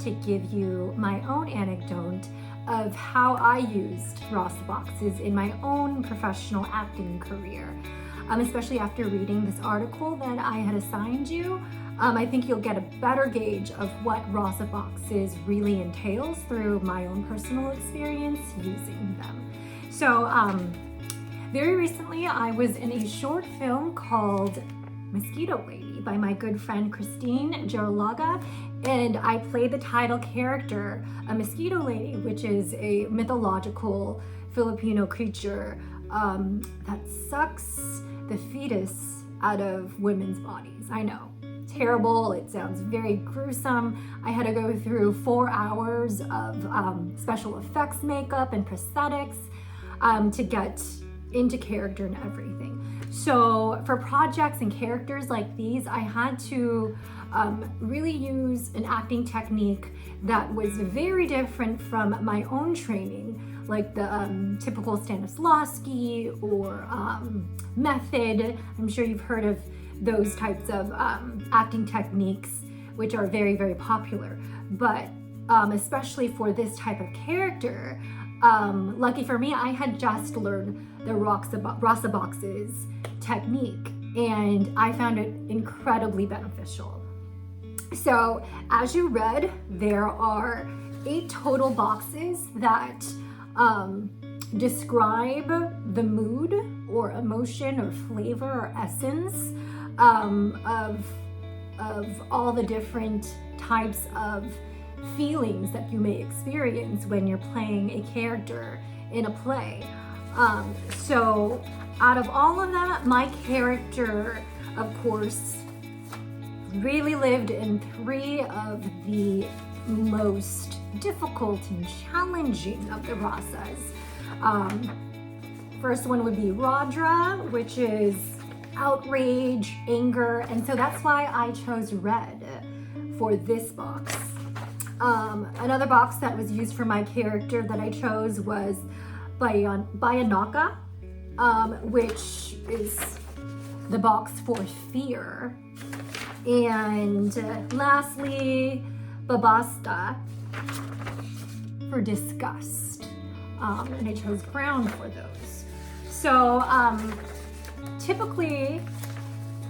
to give you my own anecdote of how I used Rasa boxes in my own professional acting career. Especially after reading this article that I had assigned you, I think you'll get a better gauge of what Rasa boxes really entails through my own personal experience using them. So very recently I was in a short film called Mosquito Lady by my good friend Kristine, Gerolaga, and I played the title character, a mosquito lady, which is a mythological Filipino creature that sucks the fetus out of women's bodies. I know, terrible, it sounds very gruesome. I had to go through 4 hours of special effects makeup and prosthetics to get into character and everything. So for projects and characters like these, I had to really use an acting technique that was very different from my own training, like the typical Stanislavski or method. I'm sure you've heard of those types of acting techniques, which are very, very popular. But especially for this type of character, lucky for me, I had just learned the Rasa boxes technique, and I found it incredibly beneficial. So as you read, there are 8 total boxes that describe the mood or emotion or flavor or essence of all the different types of feelings that you may experience when you're playing a character in a play. So out of all of them, my character, of course, really lived in 3 of the most difficult and challenging of the Rasas. First one would be Radra, which is outrage, anger, and so that's why I chose red for this box. Another box that was used for my character that I chose was Bayanaka, which is the box for fear. And lastly, Babasta for disgust. And I chose brown for those. So typically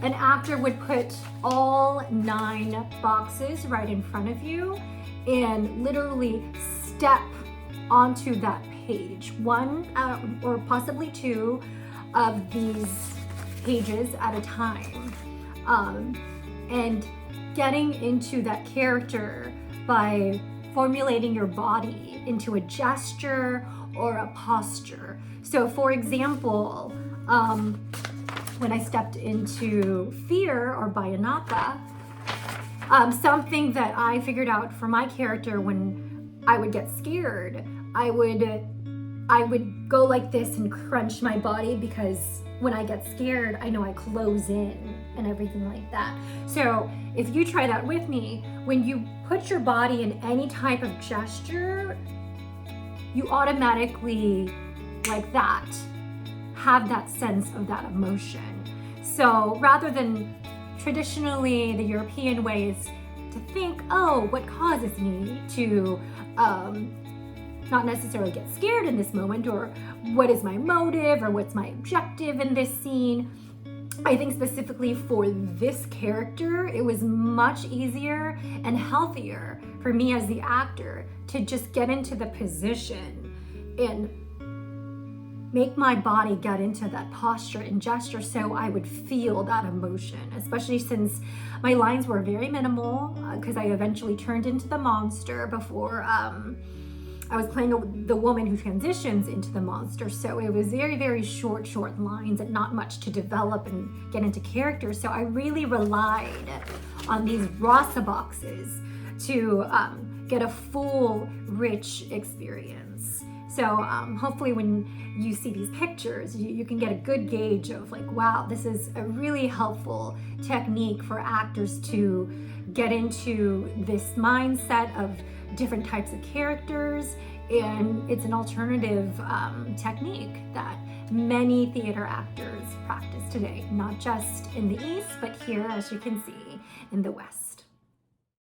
an actor would put all 9 boxes right in front of you and literally step onto that page, 1 or possibly 2 of these pages at a time, and getting into that character by formulating your body into a gesture or a posture. So for example, when I stepped into fear or Bayanaka, something that I figured out for my character when I would get scared, I would go like this and crunch my body, because when I get scared, I know I close in and everything like that. So if you try that with me, when you put your body in any type of gesture, you automatically, like that, have that sense of that emotion. So rather than traditionally the European way is to think, oh, what causes me to not necessarily get scared in this moment, or what is my motive, or what's my objective in this scene. I think specifically for this character, it was much easier and healthier for me as the actor to just get into the position and make my body get into that posture and gesture so I would feel that emotion, especially since my lines were very minimal, because I eventually turned into the monster before I was playing the woman who transitions into the monster. So it was very, very short lines and not much to develop and get into character. So I really relied on these Rasa boxes to get a full, rich experience. So hopefully when you see these pictures, you can get a good gauge of like, wow, this is a really helpful technique for actors to get into this mindset of different types of characters. And it's an alternative technique that many theater actors practice today, not just in the East, but here, as you can see, in the West.